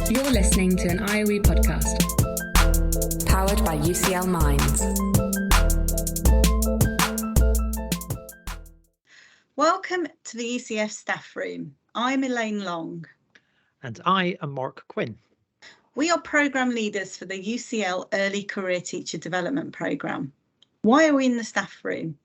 You're listening to an IOE podcast. Powered by UCL Minds. Welcome to the ECF Staffroom. I'm Elaine Long. And I am Mark Quinn. We are programme leaders for the UCL Early Career Teacher Development Programme. Why are we in the staff room?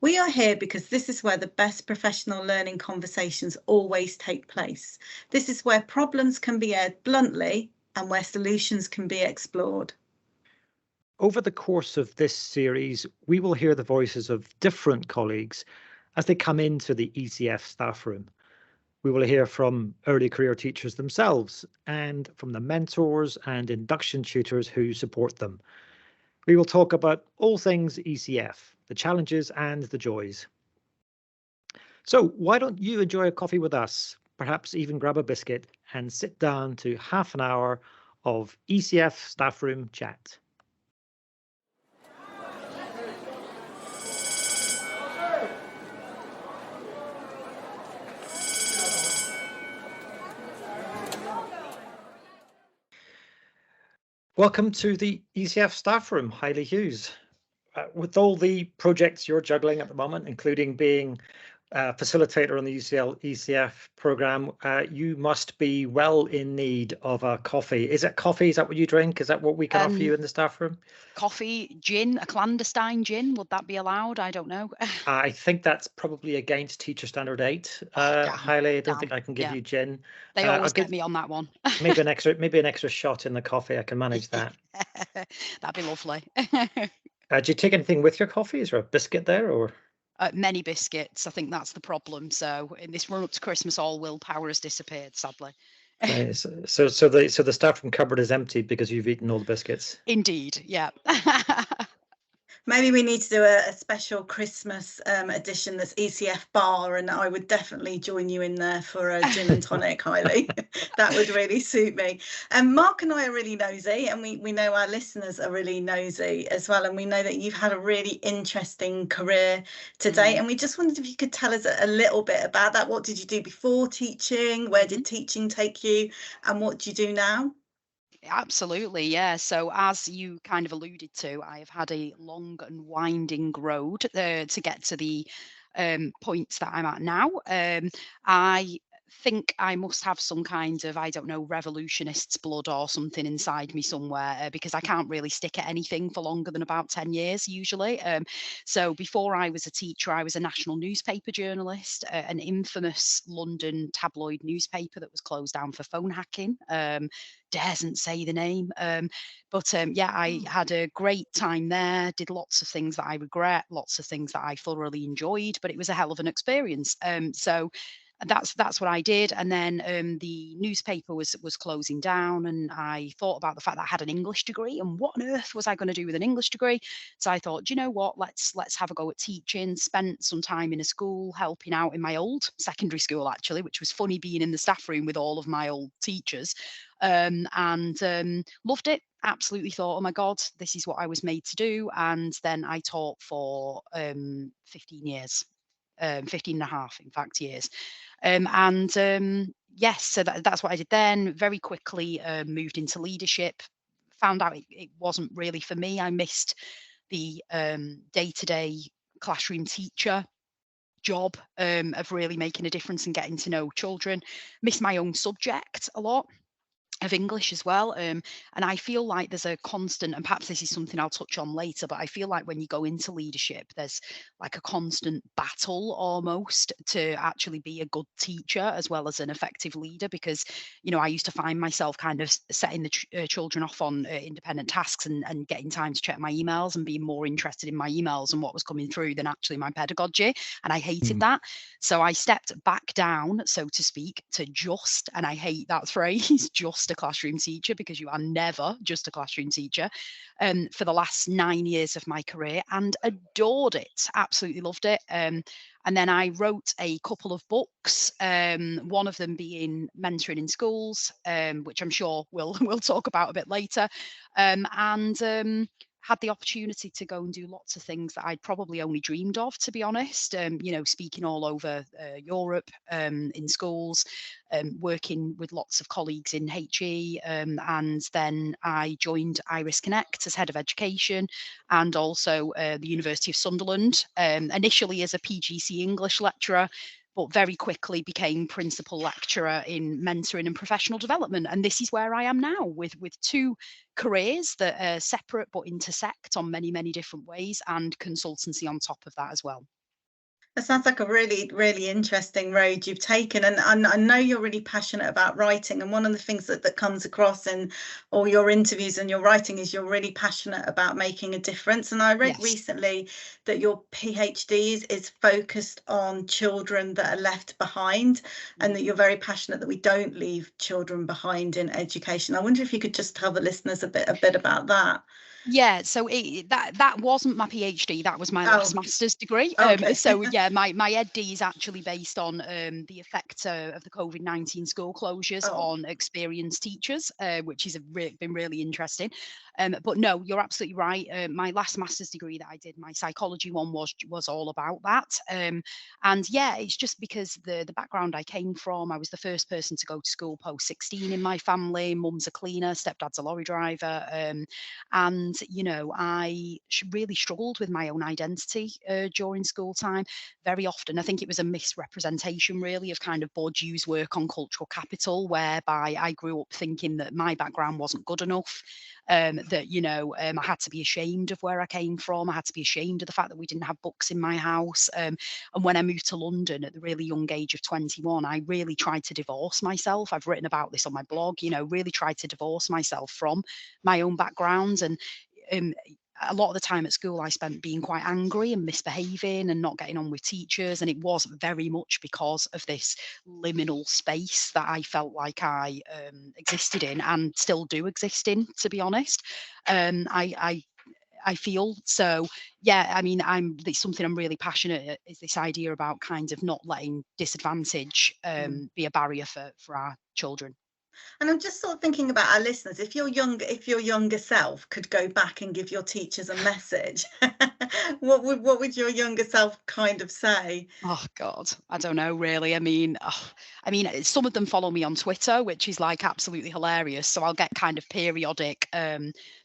We are here because this is where the best professional learning conversations always take place. This is where problems can be aired bluntly and where solutions can be explored. Over the course of this series, we will hear the voices of different colleagues as they come into the ECF staff room. We will hear from early career teachers themselves and from the mentors and induction tutors who support them. We will talk about all things ECF, the challenges and the joys. So why don't you enjoy a coffee with us, perhaps even grab a biscuit and sit down to half an hour of ECF staff room chat. Welcome to the ECF staff room, Haili Hughes. With all the projects you're juggling at the moment, including being a facilitator on the UCL ECF programme, you must be well in need of a coffee. Is it coffee? Is that what you drink? Is that what we can offer you in the staff room? Coffee, gin, a clandestine gin. Would that be allowed? I don't know. I think that's probably against Teacher Standard 8. Haili, I don't think I can give you gin. They always get me on that one. maybe an extra shot in the coffee. I can manage that. That'd be lovely. Do you take anything with your coffee? Is there a biscuit there or? Many biscuits. I think that's the problem. So in this run up to Christmas, all willpower has disappeared, sadly. So the staff room cupboard is empty because you've eaten all the biscuits. Indeed, yeah. Maybe we need to do a special Christmas edition that's ECF bar, and I would definitely join you in there for a gin and tonic, Haili. That would really suit me. And Mark and I are really nosy, and we know our listeners are really nosy as well. And we know that you've had a really interesting career to date. And we just wondered if you could tell us a little bit about that. What did you do before teaching? Where did teaching take you? And what do you do now? Absolutely, yeah. So as you kind of alluded to, I have had a long and winding road to get to the points that I'm at now. I think I must have some kind of, I don't know, revolutionist's blood or something inside me somewhere because I can't really stick at anything for longer than about 10 years usually. So before I was a teacher, I was a national newspaper journalist, an infamous London tabloid newspaper that was closed down for phone hacking. Daresn't say the name. But I had a great time there, did lots of things that I regret, lots of things that I thoroughly enjoyed, but it was a hell of an experience. So that's what I did. And then the newspaper was closing down, and I thought about the fact that I had an English degree, and what on earth was I going to do with an English degree? So I thought, do you know what, let's have a go at teaching. Spent some time in a school helping out in my old secondary school, actually, which was funny being in the staff room with all of my old teachers, and loved it. Absolutely thought, oh my God, this is what I was made to do. And then I taught for 15 years. 15 and a half, in fact, years. Yes, so that's what I did then. Very quickly moved into leadership, found out it wasn't really for me. I missed the day-to-day classroom teacher job of really making a difference and getting to know children. Missed my own subject a lot, of English as well. And I feel like there's a constant, and perhaps this is something I'll touch on later, but I feel like when you go into leadership, there's like a constant battle almost to actually be a good teacher as well as an effective leader, because, you know, I used to find myself kind of setting the children off on independent tasks and getting time to check my emails and being more interested in my emails and what was coming through than actually my pedagogy. And I hated that. So I stepped back down, so to speak, to just, and I hate that phrase, just a classroom teacher, because you are never just a classroom teacher, for the last 9 years of my career, and adored it, absolutely loved it. And then I wrote a couple of books, one of them being Mentoring in Schools, which I'm sure we'll talk about a bit later. had the opportunity to go and do lots of things that I'd probably only dreamed of, to be honest. Speaking all over Europe, in schools, working with lots of colleagues in HE, and then I joined Iris Connect as head of education, and also the University of Sunderland, initially as a PGC English lecturer, but very quickly became principal lecturer in mentoring and professional development. And this is where I am now, with two careers that are separate but intersect on many, many different ways, and consultancy on top of that as well. That sounds like a really, really interesting road you've taken. And I know you're really passionate about writing. And one of the things that comes across in all your interviews and your writing is you're really passionate about making a difference. And I read recently that your PhD is focused on children that are left behind, and that you're very passionate that we don't leave children behind in education. I wonder if you could just tell the listeners a bit about that. Yeah, so that wasn't my PhD. That was my last master's degree. Okay. So yeah, my EdD is actually based on the effect of the COVID-19 school closures on experienced teachers, which has been really interesting. But no, you're absolutely right. My last master's degree that I did, my psychology one, was all about that. And yeah, it's just because the background I came from, I was the first person to go to school post 16 in my family. Mum's a cleaner, stepdad's a lorry driver, and I really struggled with my own identity during school time. Very often, I think it was a misrepresentation, really, of kind of Bourdieu's work on cultural capital, whereby I grew up thinking that my background wasn't good enough. I had to be ashamed of where I came from. I had to be ashamed of the fact that we didn't have books in my house. And when I moved to London at the really young age of 21, I really tried to divorce myself. I've written about this on my blog, really tried to divorce myself from my own background. And a lot of the time at school I spent being quite angry and misbehaving and not getting on with teachers, and it was very much because of this liminal space that I felt like I existed in, and still do exist in, to be honest. I feel so. Yeah, I mean, it's something I'm really passionate, is this idea about kind of not letting disadvantage be a barrier for our children. And I'm just sort of thinking about our listeners. If your younger self could go back and give your teachers a message, what would your younger self kind of say? Oh God, I don't know really. I mean, some of them follow me on Twitter, which is like absolutely hilarious. So I'll get kind of periodic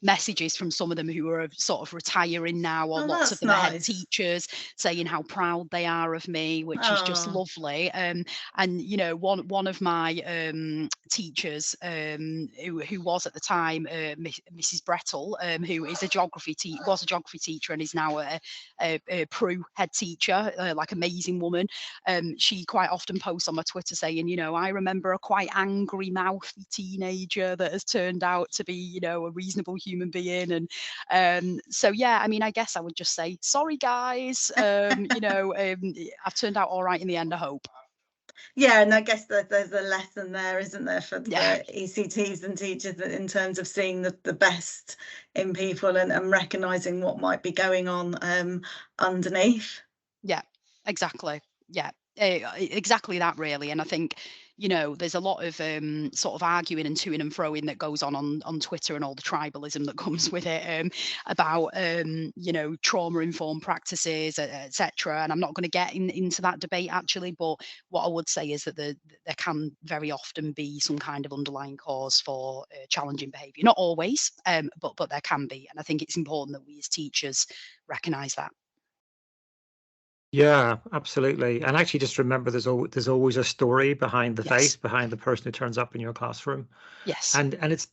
messages from some of them who are sort of retiring now, or lots of them are head teachers, saying how proud they are of me, which is just lovely. And one of my teachers, who was at the time Mrs. Brettle, who is was a geography teacher and is now a Prue head teacher, like amazing woman. She quite often posts on my Twitter saying, I remember a quite angry, mouthy teenager that has turned out to be, a reasonable human being. And so yeah, I mean, I guess I would just say, sorry guys, I've turned out all right in the end, I hope. Yeah, and I guess there's a lesson there, isn't there, for ECTs and teachers, in terms of seeing the best in people and recognising what might be going on underneath. Yeah, exactly. Yeah, exactly that, really. And I think, there's a lot of sort of arguing and toing and froing that goes on Twitter, and all the tribalism that comes with it, about trauma-informed practices, etc. And I'm not going to get into that debate actually, but what I would say is that there can very often be some kind of underlying cause for challenging behaviour. Not always, but there can be, and I think it's important that we as teachers recognise that. Yeah, absolutely. And actually, just remember, there's always a story behind the face, behind the person who turns up in your classroom. Yes. And it's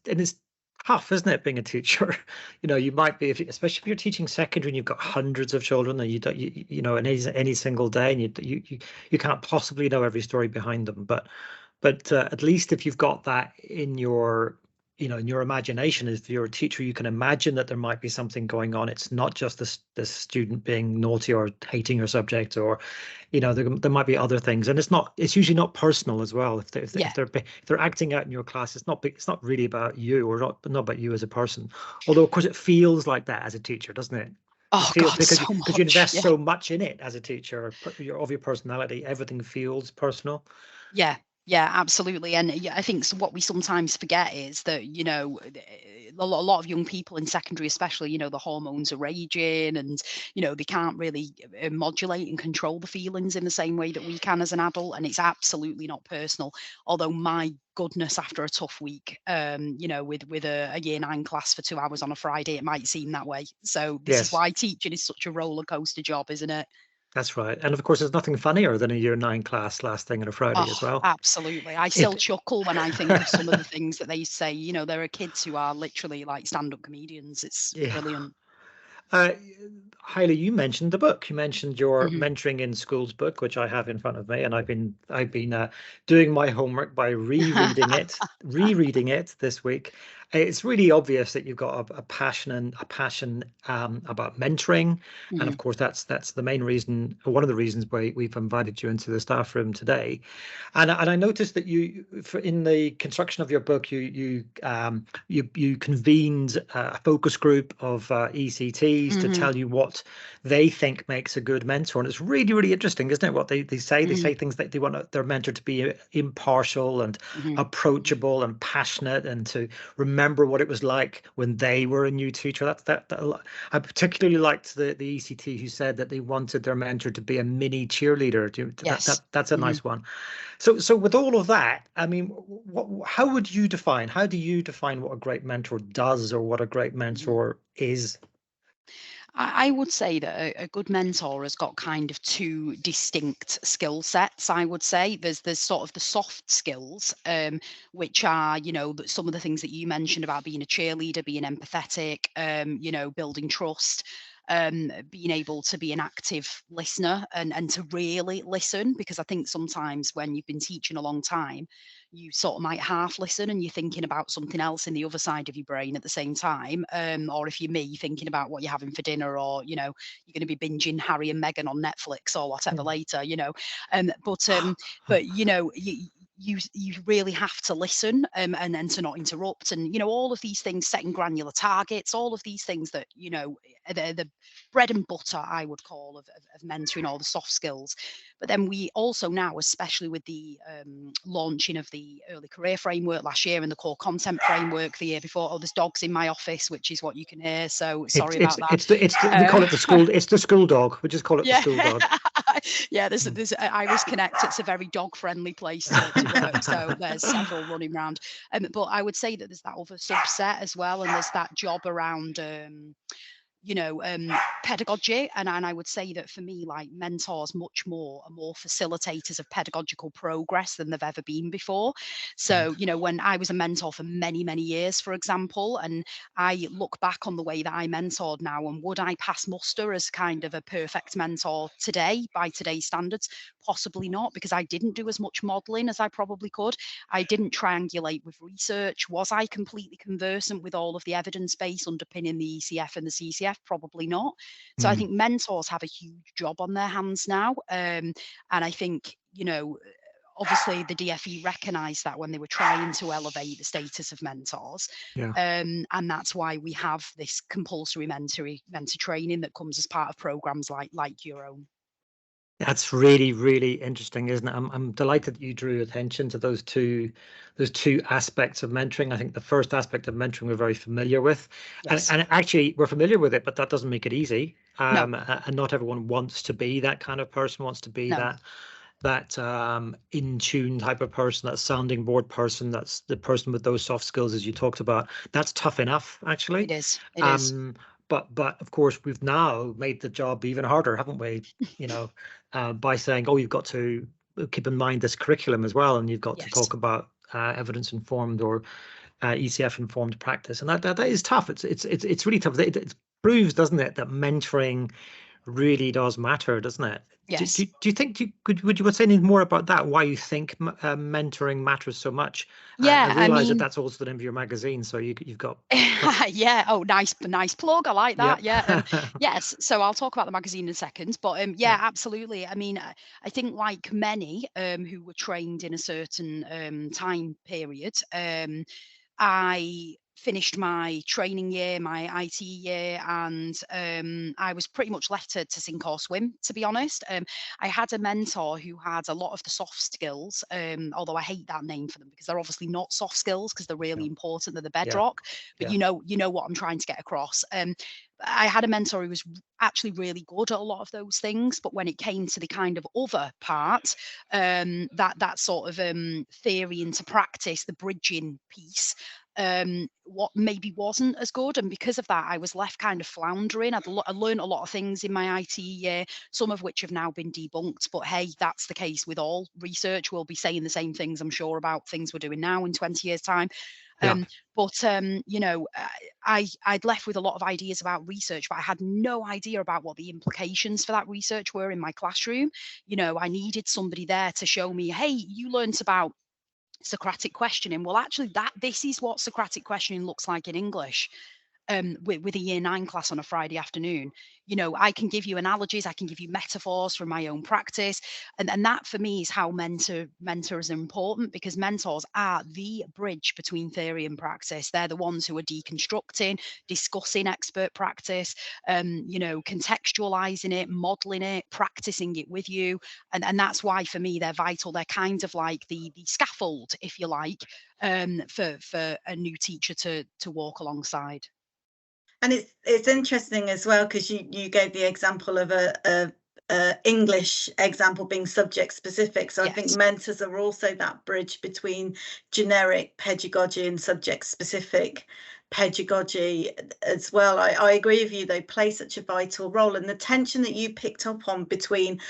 tough, isn't it, being a teacher? You might be, especially if you're teaching secondary and you've got hundreds of children, and in any single day, and you can't possibly know every story behind them. But at least if you've got that in your in your imagination, if you're a teacher, you can imagine that there might be something going on. It's not just this student being naughty or hating your subject, or there might be other things. And it's usually not personal as well. If they're acting out in your class, it's not really about you, or not about you as a person. Although of course it feels like that as a teacher, doesn't it? Because you invest so much in it as a teacher, of your personality. Everything feels personal. Yeah. Yeah, absolutely. And yeah, I think what we sometimes forget is that, a lot of young people in secondary, especially, the hormones are raging and, they can't really modulate and control the feelings in the same way that we can as an adult. And it's absolutely not personal. Although, my goodness, after a tough week, with a year 9 class for 2 hours on a Friday, it might seem that way. So this is Yes, why teaching is such a roller coaster job, isn't it? that's right. And of course, there's nothing funnier than a year 9 class last thing on a Friday as Oh, well. absolutely. I still It, chuckle when I think of some of the things that they say. There are kids who are literally like stand-up comedians. It's yeah. brilliant. Uh, Haili, you mentioned the book. You mentioned your Mhm. mentoring in schools book, which I have in front of me, and I've been doing my homework by rereading it this week. It's really obvious that you've got a passion about mentoring, and of Mhm. course that's the main reason, or one of the reasons why we've invited you into the staff room today. And I noticed that in the construction of your book, you convened a focus group of ECTs to Mhm. tell you what they think makes a good mentor, and it's really really interesting, isn't it? What they say. They Mhm. say things that they want their mentor to be impartial and Mhm. approachable and passionate, and to remember what it was like when they were a new teacher. I particularly liked the ECT who said that they wanted their mentor to be a mini cheerleader. Yes. That's a Mhm. nice one. So with all of that, I mean, how do you define what a great mentor does, or what a great Mhm. mentor is? I would say that a good mentor has got kind of two distinct skill sets. I would say there's sort of the soft skills, which are some of the things that you mentioned about being a cheerleader, being empathetic, building trust. Being able to be an active listener and to really listen, because I think sometimes when you've been teaching a long time, you sort of might half listen and you're thinking about something else in the other side of your brain at the same time. Or if you're me, you're thinking about what you're having for dinner, or you're going to be binging Harry and Meghan on Netflix or whatever Mm. later. But you really have to listen, and then to not interrupt, and all of these things, setting granular targets, all of these things that are the bread and butter, I would call, of mentoring, all the soft skills. But then we also now, especially with the launching of the early career framework last year and the core content framework the year before. Oh, there's dogs in my office, which is what you can hear. So It's sorry it's about that. it's we call it the Uh, school. It's the school dog. We just call it the yeah, school dog. yeah. There's Mm. there's Iris Connect. It's a very dog friendly place to work. So there's several running around. But I would say that there's that other subset as well, and there's that job around. You know, um, Pedagogy. And I would say that for me, like, mentors much more are more facilitators of pedagogical progress than they've ever been before. Right. So, when I was a mentor for many, many years, for example, and I look back on the way that I mentored now, and would I pass muster as kind of a perfect mentor today by today's standards? Possibly not, because I didn't do as much modeling as I probably could. I didn't triangulate with research. Was I completely conversant with all of the evidence base underpinning the ECF and the CCF? Probably not. So I Mm. think mentors have a huge job on their hands now. And I think, obviously the DFE recognised that when they were trying to elevate the status of mentors. Yeah. And that's why we have this compulsory mentor training that comes as part of programs like your own. That's really, really interesting, isn't it? I'm delighted that you drew attention to those two aspects of mentoring. I think the first aspect of mentoring we're very familiar with, and Yes. and actually we're familiar with it, but that doesn't make it easy. No. And not everyone wants to be that kind of person, wants to be No. that in tune type of person, that sounding board person, that's the person with those soft skills as you talked about. That's tough enough, It actually. is. It is. Um, but of course we've now made the job even harder, haven't we? You know, by saying, oh, you've got to keep in mind this curriculum as well, and you've got to Yes. talk about evidence informed or ECF informed practice, and that is tough. It's really tough. It proves, doesn't it, that mentoring really does matter, doesn't it? Do Yes. you think would you say anything more about that? Why you think mentoring matters so much? I Yeah. I realize that mean, that's also the name of your magazine, so you've got yeah. Oh, nice plug. I like yeah. that. Yeah. Yes. So I'll talk about the magazine in a second. But Yeah. yeah, absolutely. I mean, I think like many who were trained in a certain time period, I finished my training year, my IT year, and I was pretty much left to sink or swim, to be honest. I had a mentor who had a lot of the soft skills, although I hate that name for them because they're obviously not soft skills because they're really Yeah. important, they're the Yeah. bedrock. But Yeah. you know what I'm trying to get across. I had a mentor who was actually really good at a lot of those things, but when it came to the kind of other part, that sort of theory into practice, the bridging piece, what maybe wasn't as good, and because of that I was left kind of floundering. I learned a lot of things in my IT year, some of which have now been debunked, but hey, that's the case with all research. We'll be saying the same things, I'm sure, about things we're doing now in 20 years time. Yeah. But you know, I'd left with a lot of ideas about research, but I had no idea about what the implications for that research were in my classroom. You know, I needed somebody there to show me, hey, you learnt about Socratic questioning. Well, actually, this is what Socratic questioning looks like in English. With a year 9 class on a Friday afternoon. You know, I can give you analogies, I can give you metaphors from my own practice. And that for me is how mentors are important, because mentors are the bridge between theory and practice. They're the ones who are deconstructing, discussing expert practice, you know, contextualizing it, modeling it, practicing it with you. And that's why for me they're vital. They're kind of like the scaffold, if you like, for a new teacher to walk alongside. And it's interesting as well, because you gave the example of a English example being subject specific. So I think Yes. mentors are also that bridge between generic pedagogy and subject specific pedagogy as well. I agree with you, they play such a vital role, and the tension that you picked up on between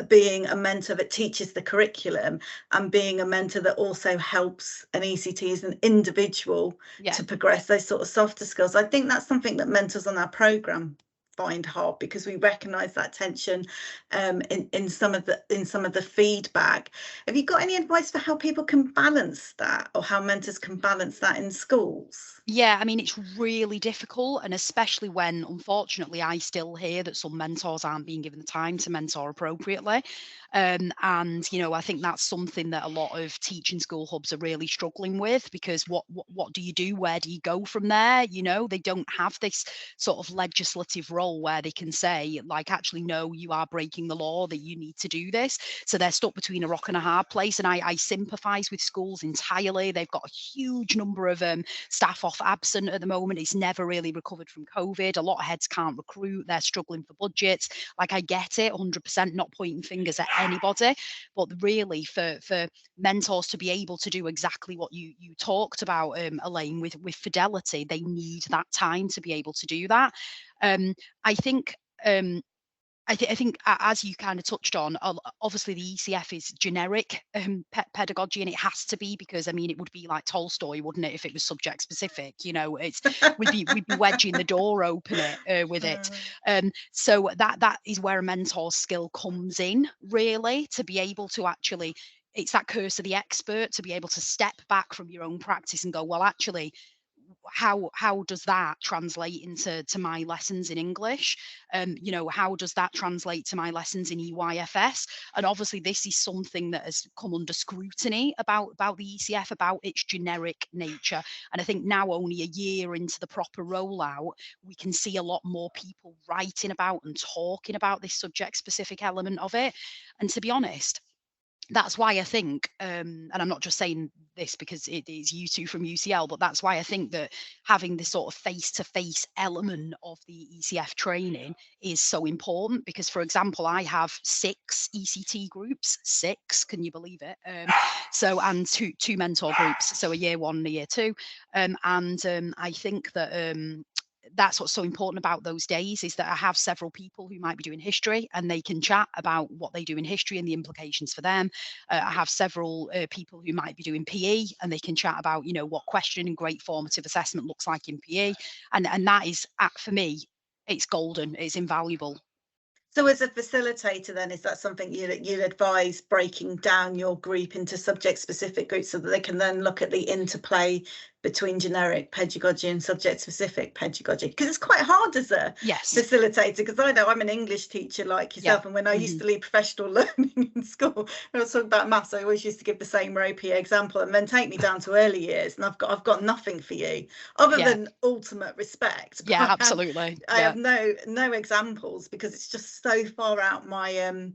being a mentor that teaches the curriculum and being a mentor that also helps an ECT as an individual Yeah. to progress those sort of softer skills. I think that's something that mentors on our program find hard, because we recognize that tension in some of the feedback. Have you got any advice for how people can balance that, or how mentors can balance that in schools? Yeah, I mean, it's really difficult, and especially when, unfortunately, I still hear that some mentors aren't being given the time to mentor appropriately. And you know, I think that's something that a lot of teaching school hubs are really struggling with, because what do you do? Where do you go from there? You know, they don't have this sort of legislative role where they can say, like, actually, no, you are breaking the law, that you need to do this. So they're stuck between a rock and a hard place. And I sympathise with schools entirely. They've got a huge number of staff off absent at the moment. It's never really recovered from COVID. A lot of heads can't recruit. They're struggling for budgets. Like, I get it, 100%, not pointing fingers at anybody, but really for mentors to be able to do exactly what you talked about, Elaine, with fidelity, they need that time to be able to do that. I think I think as you kind of touched on, obviously the ECF is generic pedagogy, and it has to be, because I mean it would be like Tolstoy, wouldn't it, if it was subject specific? You know, it's we'd be wedging the door open with it. So that is where a mentor's skill comes in, really, to be able to actually. It's that curse of the expert, to be able to step back from your own practice and go, well, actually, how does that translate into my lessons in English? You know, how does that translate to my lessons in EYFS? And obviously this is something that has come under scrutiny about the ECF, about its generic nature. And I think now, only a year into the proper rollout, we can see a lot more people writing about and talking about this subject specific element of it. And to be honest, that's why I think, and I'm not just saying this because it is you two from UCL, but that's why I think that having this sort of face-to-face element of the ECF training is so important. Because, for example, I have 6 ECT groups, 6, can you believe it? And two mentor groups, so a year 1 and a year 2, and I think that. That's what's so important about those days, is that I have several people who might be doing history, and they can chat about what they do in history and the implications for them. I have several people who might be doing PE, and they can chat about, you know, what questioning and great formative assessment looks like in PE. And that is, for me, it's golden, it's invaluable. So as a facilitator, then, is that something you'd advise, breaking down your group into subject specific groups so that they can then look at the interplay between generic pedagogy and subject specific pedagogy, because it's quite hard as a Yes. facilitator, because I know I'm an English teacher like yourself, and when I used to lead professional learning in school, when I was talking about maths, I always used to give the same ropey example, and then take me down to early years and I've got nothing for you other than ultimate respect. Yeah, absolutely. I have no examples, because it's just so far out my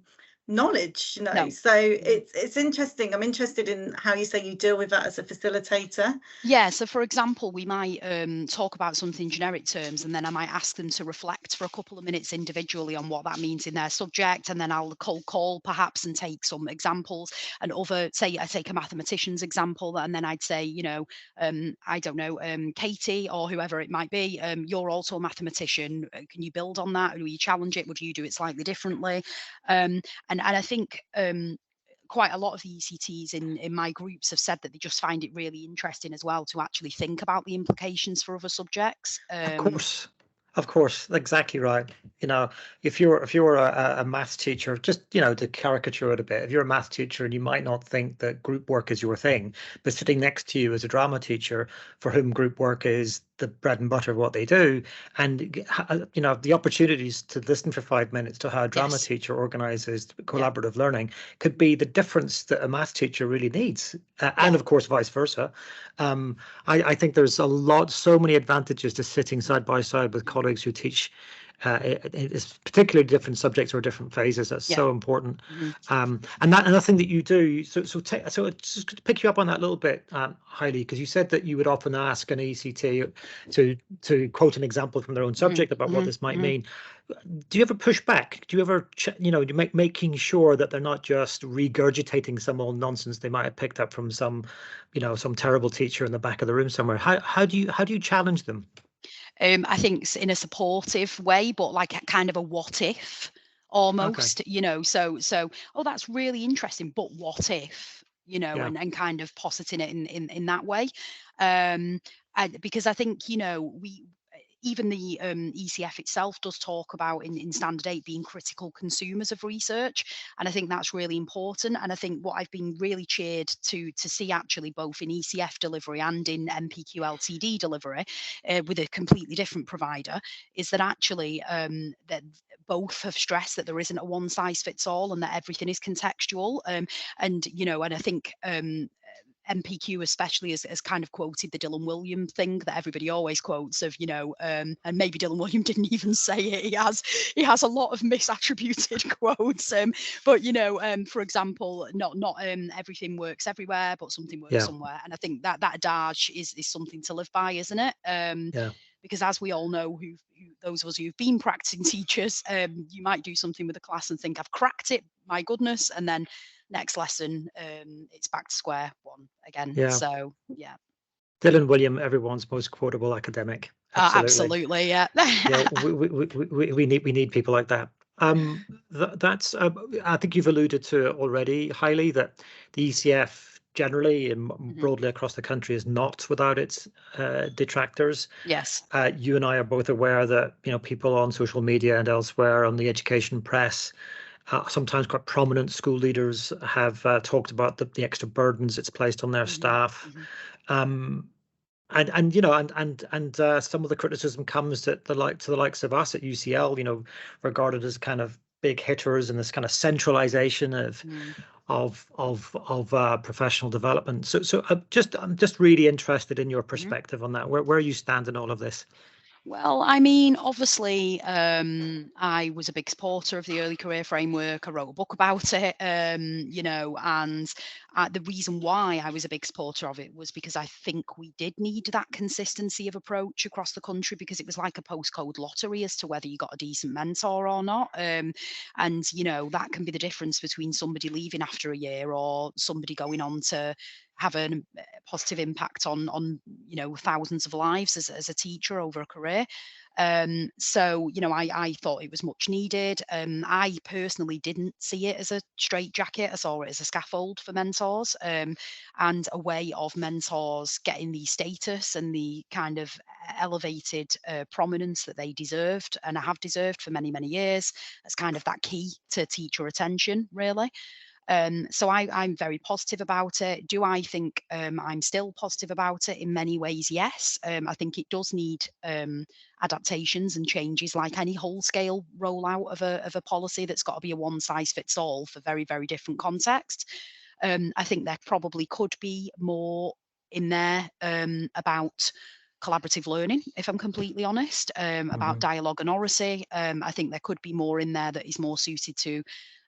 knowledge, you know. So it's interesting. I'm interested in how you say you deal with that as a facilitator. Yeah, so for example, we might talk about something in generic terms, and then I might ask them to reflect for a couple of minutes individually on what that means in their subject, and then I'll cold call perhaps and take some examples. And say I take a mathematician's example, and then I'd say, you know, I don't know, Katie or whoever it might be, you're also a mathematician. Can you build on that? Will you challenge it? Would you do it slightly differently? And I think quite a lot of the ECTs in my groups have said that they just find it really interesting as well to actually think about the implications for other subjects. Of course, exactly right. You know, if you're a maths teacher, just, you know, to caricature it a bit, if you're a maths teacher and you might not think that group work is your thing, but sitting next to you is a drama teacher for whom group work is the bread and butter of what they do, and you know, the opportunities to listen for 5 minutes to how a drama teacher organizes collaborative learning could be the difference that a maths teacher really needs, and of course vice versa. I think there's so many advantages to sitting side by side with colleagues who teach it's particularly different subjects or different phases. That's so important. And another thing that you do, so just to pick you up on that a little bit, Haili, because you said that you would often ask an ECT to quote an example from their own subject about what this might mean. Do you ever push back? Do you ever, you know, making sure that they're not just regurgitating some old nonsense they might have picked up from some, you know, some terrible teacher in the back of the room somewhere? How do you challenge them? I think in a supportive way, but like a kind of a what if almost, you know, so, oh, that's really interesting, but what if, you know, and kind of positing it in that way. Because I think, you know, even the ECF itself does talk about in Standard 8 being critical consumers of research. And I think that's really important. And I think what I've been really cheered to see actually both in ECF delivery and in MPQ LTD delivery with a completely different provider is that actually that both have stressed that there isn't a one size fits all and that everything is contextual. And, you know, and I think MPQ especially has kind of quoted the Dylan William thing that everybody always quotes of, you know, and maybe Dylan William didn't even say it. He has a lot of misattributed quotes. But, you know, for example, not everything works everywhere, but something works somewhere. And I think that adage is something to live by, isn't it? Because as we all know, those of us who've been practicing teachers, you might do something with a class and think, I've cracked it, my goodness. And then next lesson, it's back to square one again. So, Dylan William, everyone's most quotable academic. Absolutely, we need people like that. That's I think you've alluded to it already, Haili, that the ECF generally and broadly across the country is not without its detractors. Yes. You and I are both aware that, you know, people on social media and elsewhere on the education press, sometimes quite prominent school leaders have talked about the extra burdens it's placed on their staff. And you know, and some of the criticism comes to the likes of us at UCL, you know, regarded as kind of big hitters and this kind of centralization of professional development. So I'm just really interested in your perspective on that, where you stand in all of this. Well, I mean, obviously, I was a big supporter of the early career framework. I wrote a book about it, you know, and the reason why I was a big supporter of it was because I think we did need that consistency of approach across the country, because it was like a postcode lottery as to whether you got a decent mentor or not. And, you know, that can be the difference between somebody leaving after a year or somebody going on to have a positive impact on you know, thousands of lives as a teacher over a career. So, you know, I thought it was much needed. I personally didn't see it as a straitjacket. I saw it as a scaffold for mentors, and a way of mentors getting the status and the kind of elevated prominence that they deserved and have deserved for many, many years. That's kind of that key to teacher retention, really. So I'm very positive about it. Do I think I'm still positive about it? In many ways, yes. I think it does need adaptations and changes, like any whole-scale rollout of a policy. That's got to be a one-size-fits-all for very, very different contexts. I think there probably could be more in there about collaborative learning, if I'm completely honest, about dialogue and oracy. I think there could be more in there that is more suited to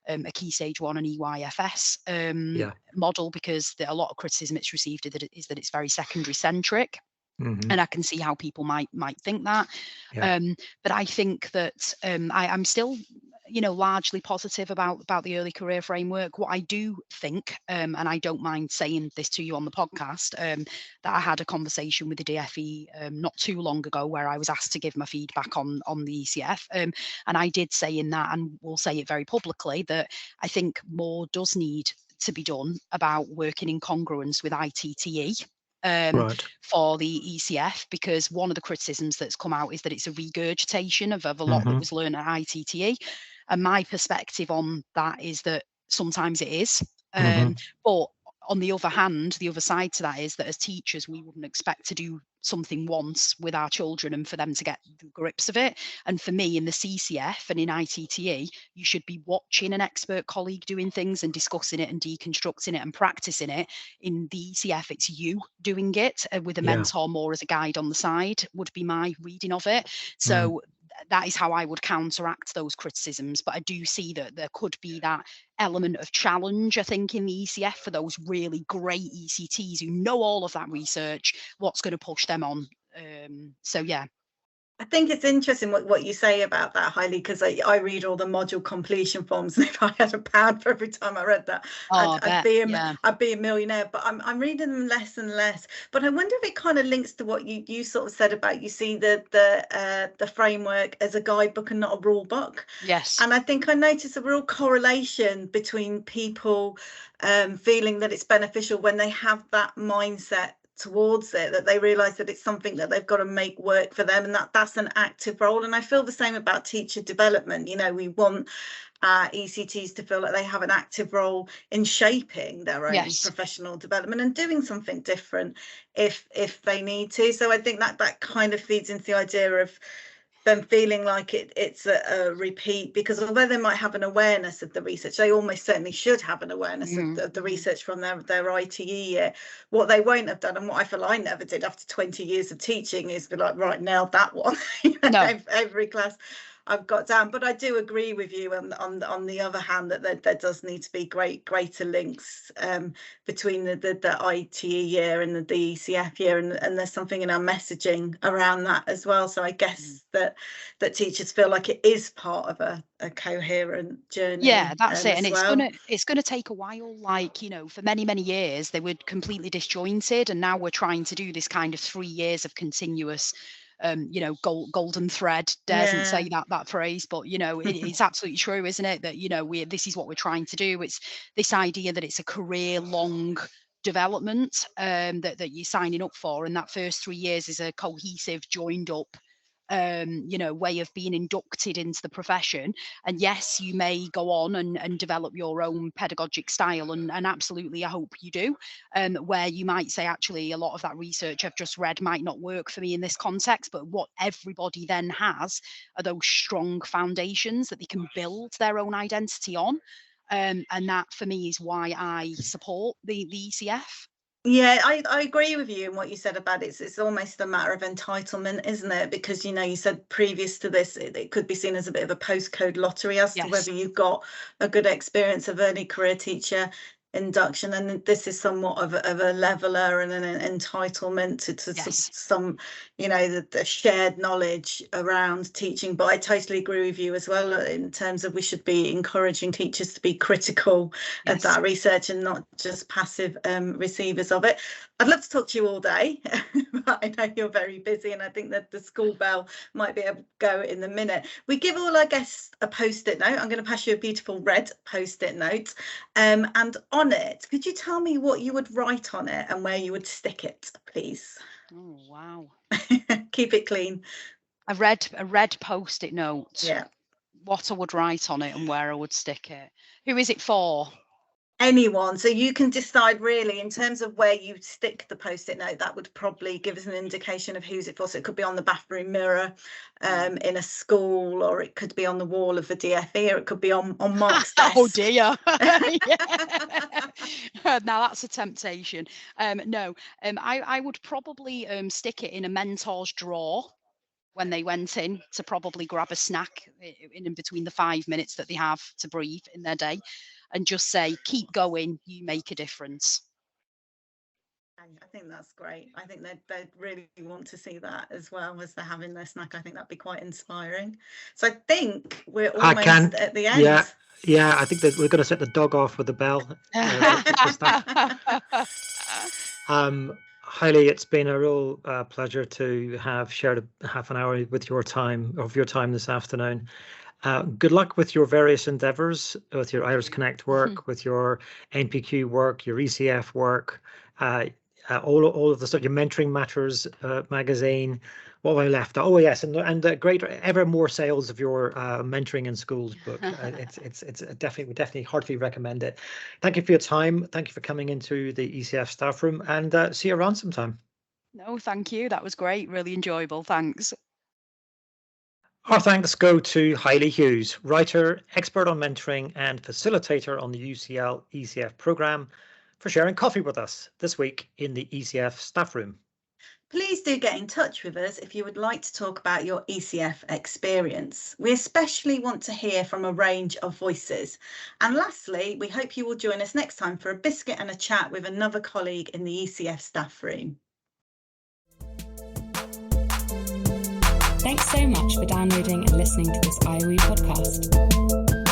a Key Stage 1 and EYFS Yeah. model, because a lot of criticism it's received is that it's very secondary centric. Mhm. And I can see how people might think that. Yeah. But I think that I'm still, largely positive about the early career framework. What I do think, and I don't mind saying this to you on the podcast, that I had a conversation with the DFE not too long ago, where I was asked to give my feedback on the ECF, and I did say in that, and will say it very publicly, that I think more does need to be done about working in congruence with ITTE. Right. For the ECF, because one of the criticisms that's come out is that it's a regurgitation of a lot that was learned at ITTE. And my perspective on that is that sometimes it is. But on the other hand, the other side to that is that as teachers, we wouldn't expect to do something once with our children and for them to get the grips of it. And for me, in the CCF and in ITTE, you should be watching an expert colleague doing things and discussing it and deconstructing it and practicing it. In the ECF, it's you doing it with a Yeah. mentor more as a guide on the side, would be my reading of it. So that is how I would counteract those criticisms. But I do see that there could be that element of challenge, I think, in the ECF for those really great ECTs who know all of that research. What's going to push them on? So yeah. I think it's interesting what you say about that, Haili, because I read all the module completion forms, and if I had £1 for every time I read that, I'd be a millionaire. But I'm reading them less and less. But I wonder if it kind of links to what you sort of said about, you see the framework as a guidebook and not a rule book. Yes. And I think I noticed a real correlation between people feeling that it's beneficial when they have that mindset towards it, that they realize that it's something that they've got to make work for them, and that's an active role. And I feel the same about teacher development. We want ECTs to feel like they have an active role in shaping their own professional development and doing something different if they need to. So I think that kind of feeds into the idea of them feeling like it's a repeat, because although they might have an awareness of the research, they almost certainly should have an awareness of the research from their ITE year. What they won't have done, and what I feel I never did after 20 years of teaching, is be like, right, nailed that one. Every class I've got down. But I do agree with you on the other hand that there does need to be greater links between the ITE year and the ECF year, and there's something in our messaging around that as well. So I guess that teachers feel like it is part of a coherent journey. Yeah, that's it. And it's gonna take a while. Like, for many years they were completely disjointed, and now we're trying to do this kind of 3 years of continuous golden thread. Daresn't say that phrase, but it's absolutely true, isn't it? That this is what we're trying to do. It's this idea that it's a career long development that you're signing up for, and that first 3 years is a cohesive, joined up way of being inducted into the profession. And yes, you may go on and develop your own pedagogic style, and absolutely I hope you do, where you might say, actually, a lot of that research I've just read might not work for me in this context. But what everybody then has are those strong foundations that they can build their own identity on, and that for me is why I support the ECF. Yeah, I agree with you in what you said about it's almost a matter of entitlement, isn't it? Because you said previous to this it could be seen as a bit of a postcode lottery as to whether you've got a good experience of early career teacher induction, and this is somewhat of a leveler and an entitlement to some the shared knowledge around teaching. But I totally agree with you as well in terms of we should be encouraging teachers to be critical of that research and not just passive receivers of it. I'd love to talk to you all day, but I know you're very busy, and I think that the school bell might be able to go in a minute. We give all our guests a post-it note. I'm going to pass you a beautiful red post-it note, and on it, could you tell me what you would write on it and where you would stick it, please? Oh, wow. Keep it clean. A red post-it note. Yeah. What I would write on it and where I would stick it. Who is it for? anyone. So you can decide really in terms of where you stick the post-it note. That would probably give us an indication of who's it for. So it could be on the bathroom mirror in a school, or it could be on the wall of the DFE, or it could be on Mark's desk. Oh dear. Now that's a temptation. I would probably stick it in a mentor's drawer when they went in to probably grab a snack in between the 5 minutes that they have to breathe in their day, and just say, keep going, you make a difference. I think that's great. I think they'd really want to see that as well as they're having their snack. I think that'd be quite inspiring. So I think we're almost at the end. Yeah, I think that we're going to set the dog off with the bell. Haili, it's been a real pleasure to have shared a half an hour with your time this afternoon. Good luck with your various endeavours, with your Iris Connect work, with your NPQ work, your ECF work, all of the stuff, your Mentoring Matters magazine. What have I left? Oh yes, and great, ever more sales of your Mentoring in Schools book. It's definitely heartily recommend it. Thank you for your time. Thank you for coming into the ECF staff room, and see you around sometime. No, thank you. That was great. Really enjoyable. Thanks. Our thanks go to Haili Hughes, writer, expert on mentoring, and facilitator on the UCL ECF programme, for sharing coffee with us this week in the ECF staff room. Please do get in touch with us if you would like to talk about your ECF experience. We especially want to hear from a range of voices. And lastly, we hope you will join us next time for a biscuit and a chat with another colleague in the ECF staff room. Thanks so much for downloading and listening to this IOE podcast.